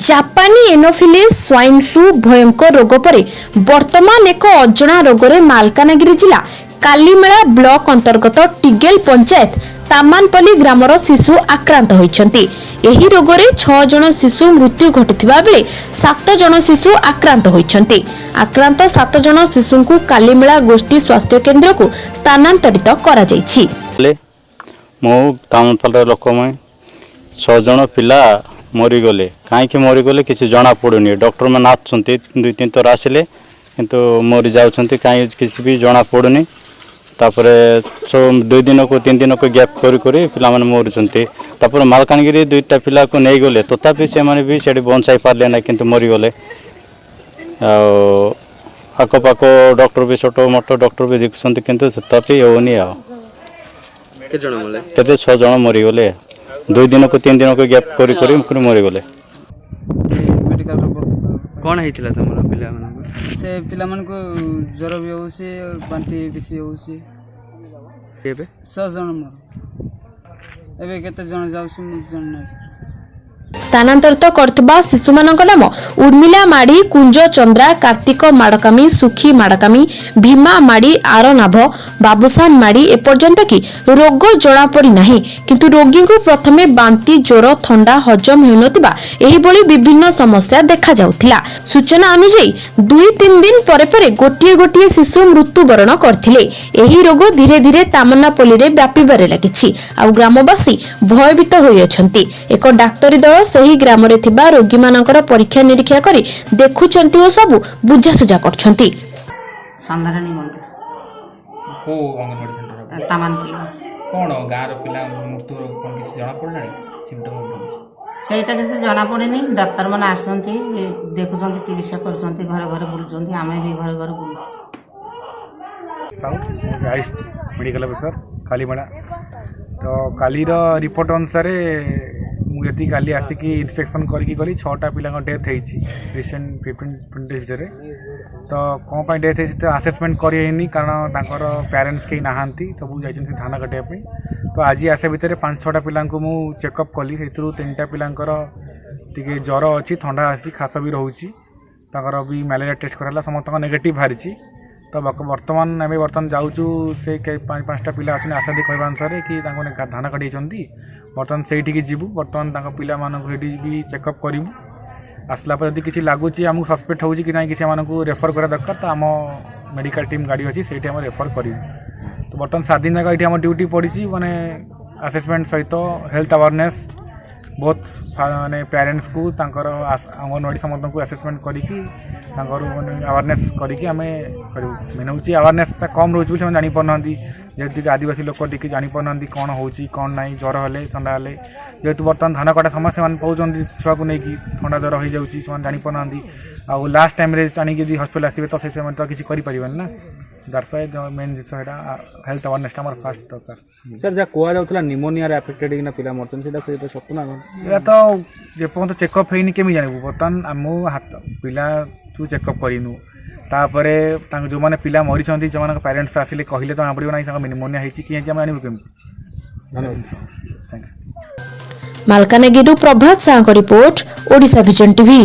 जापानी Anopheles swine flu भयंकर रोग पर वर्तमान एक अजणा रोगरे मालकानगिरी जिला कालीमेला ब्लॉक अंतर्गत टिगेल पंचायत तामानपल्ली ग्रामर शिशु आक्रांत होइछन्ति। एही रोगरे 6 जण शिशु मृत्यु घटिथिबा बेले 7 जण शिशु आक्रांत होइछन्ति। आक्रांत 7 जण शिशुंकु कालीमेला गोष्ठी स्वास्थ्य केन्द्र को स्थानांतरित करा जायछि। मो तामानपल्ली लोकमय 6 जण पिला मरीगले कहीं मरीगले किसी जना पड़ुनि डॉक्टर मैंने आसुँच 2-3 थर आसिले किंतु मरी जाऊँच कहीं किसी भी जना पड़ुनि तापर 2 दिन को 3 दिन को गैप करी पिला मरी मालकानगिरी 2टा पिला को नहीं गले तथापि से माने भी से बंचाई पारे ना किंतु मरीगले आखपाख डॉक्टर भी छोट मोट डॉक्टर भी देखुं किंतु तथापि होनी केते 6 जन मरीगले 2 दिन को 3 दिन को गैप करी मरीगले। कौन होता तुम पिला से पिला मन को ज्वर भी होसी बांती बेसी होसी एबे 6 जन मोर एबे केते जन जाउसी मु जन नै स्थानांतरित करथिबा शिशुमानक नाम उर्मिला माड़ी, कुंज चंद्रा, कार्तिक माड़कामी, सुखी माड़कामी, भीमा माड़ी, आरनाभ, बाबुसान माड़ी एपर्यंत कि रोग जणा पड़ी नाही किंतु रोगी को प्रथमे बांती ज्वर थंडा हजम हेउनथिबा एही भली विभिन्न समस्या देखा जाउथिला। सूचना अनुसार 2-3 दिन परे परे गोटिए गोटिए शिशु मृत्युवरण करथिले। एही रोग धीरे धीरे तामानपल्ली रे व्यापीबारे लागिछि आ ग्रामवासी भयभीत होई अछंती। एक डाक्तरी दल सही ग्राम रे थिबा रोगी मानकर परीक्षा निरीक्षा करी देखुछंती ओ सब बुझासुझा करछंती। संधारणी मंडल को अंगनवाड़ी सेंटर तामानपल्ली कोन गार पिला मृत्यु रोग कोन किसी जाना पड़लानी सिम्पटम सेटा किसी जना पड़ेनी डॉक्टर मन आसंती देखुछंती चिकित्सा करछंती घर घर बुलछंती आमे भी घर घर बुलछ साउथ मेडिकल ऑफिसर कालीमेला तो कालीर रिपोर्ट अनुसार मुझे काली आसिकी इन्स्पेक्शन करी गली 6टा पिला डेथ होती रिसेंट 15-20 डेज भितर तो कौन पर डेथ होती आसेसमेंट करें कारण तांकर पेरेंट्स कहीं नहांती सब जाइए धान काटापी तो आज आसे भितर 5-6टा पिला को मु चेकअप कली से 3टा पिलांकर टिके ज्वर अच्छी ठंडा आसी खास भी रोची तांकर भी मलेरिया टेस्ट कराला समस्त नेगेटिव बाहरी तो बर्तमान जाऊँ से 5-5टा पिला अच्छे आशादी कहवा अनुसार कि धान काटी बर्तमान से जीवु बर्तमान पिला भी चेकअप करूँ आसला यदि किसी लगुच आमको सस्पेक्ट हो कि ना किसी को रेफर करा दरकार तो आम मेडिकल टीम गाड़ी अच्छी से रेफर करूँ तो बर्तमान 7 दिन जाक ये ड्यूटी पड़ी माने असेसमेंट सहित हेल्थ अवेयरनेस बहुत माने पेरेंट्स को अंगनवाड़ी समस्त को असेसमेंट करी अवेयरनेस करी आम मेन हूँ अवेयरनेस कम रोचे जानी पारना जेहेतु आदिवासी लोक टी जानी पारना कौन हो कौन ना ज्वर हेले ठंडा हेले जेहेतु बर्तमान धान काटा समस्या मान पाँच छुआ को लेकिन ठंडा ज्वर हो जाए जानी पारना आउ लास्ट टाइम आनिक हस्पिटाल आसवे तो से तो किसी करें ना दैट्स मेन जिस हेल्थ अवेयरनेस आम फास्ट दरकार सर जहाँ कहला निमोनिया अफेक्टेड ना पिला मरते सतना ये तो जेपर्यंत चेकअप होनी केमी जानबू बर्तमान आम हाथ पिला तू चेकअप करूँ तापर जो मैंने पिला मरी जो पेरेंट्स आसिले कहले जना पड़ो ना निमोनिया होती किए जानबू केमी। Malkangiri Prabhat Sah report Odisha Vision TV.